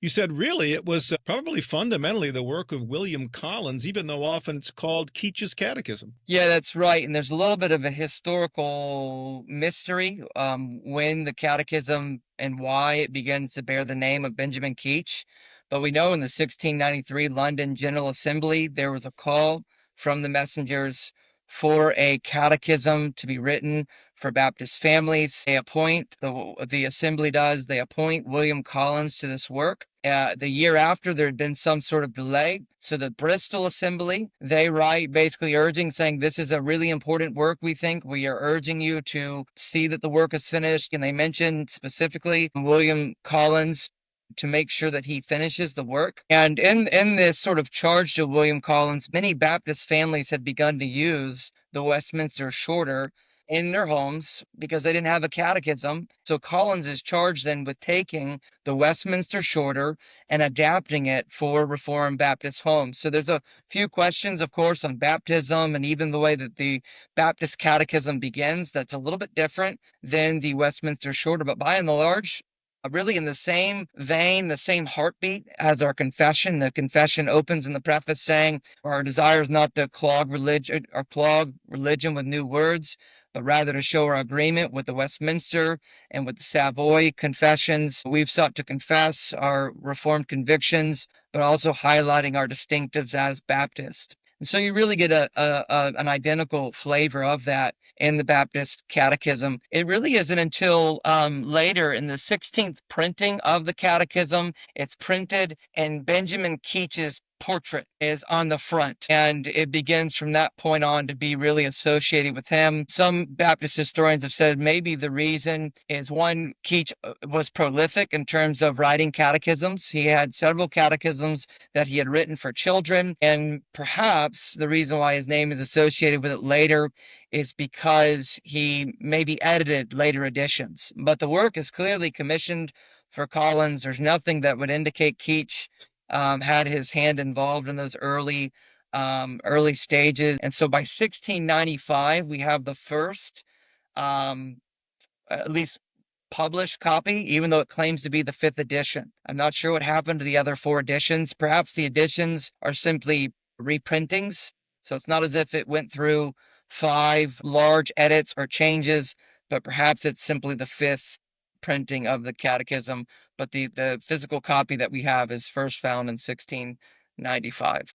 You said really it was probably fundamentally the work of William Collins, even though often it's called Keach's Catechism. Yeah, that's right. And there's a little bit of a historical mystery when the Catechism and why it begins to bear the name of Benjamin Keach. But we know in the 1693 London General Assembly, there was a call from the messengers for a catechism to be written for Baptist families. The assembly does, they appoint William Collins to this work. The year after, there had been some sort of delay. So the Bristol Assembly, they write basically urging, saying, this is a really important work, we think. We are urging you to see that the work is finished. And they mention specifically William Collins to make sure that he finishes the work. And in this sort of charge to William Collins, many Baptist families had begun to use the Westminster Shorter in their homes because they didn't have a catechism. So Collins is charged then with taking the Westminster Shorter and adapting it for Reformed Baptist homes. So there's a few questions, of course, on baptism and even the way that the Baptist Catechism begins. That's a little bit different than the Westminster Shorter, but by and large, really in the same vein, the same heartbeat as our confession. The confession opens in the preface saying, our desire is not to clog religion with new words, but rather to show our agreement with the Westminster and with the Savoy confessions. We've sought to confess our Reformed convictions, but also highlighting our distinctives as Baptist. And so you really get an identical flavor of that in the Baptist Catechism. It really isn't until later in the 16th printing of the Catechism, it's printed and Benjamin Keach's portrait is on the front. And it begins from that point on to be really associated with him. Some Baptist historians have said maybe the reason is one, Keach was prolific in terms of writing catechisms. He had several catechisms that he had written for children. And perhaps the reason why his name is associated with it later is because he maybe edited later editions. But the work is clearly commissioned for Collins. There's nothing that would indicate Keach had his hand involved in those early stages. And so by 1695, we have the first, um, at least published copy, even though it claims to be the fifth edition. I'm not sure what happened to the other four editions. Perhaps the editions are simply reprintings. So it's not as if it went through five large edits or changes, but perhaps it's simply the fifth printing of the catechism. But the physical copy that we have is first found in 1695.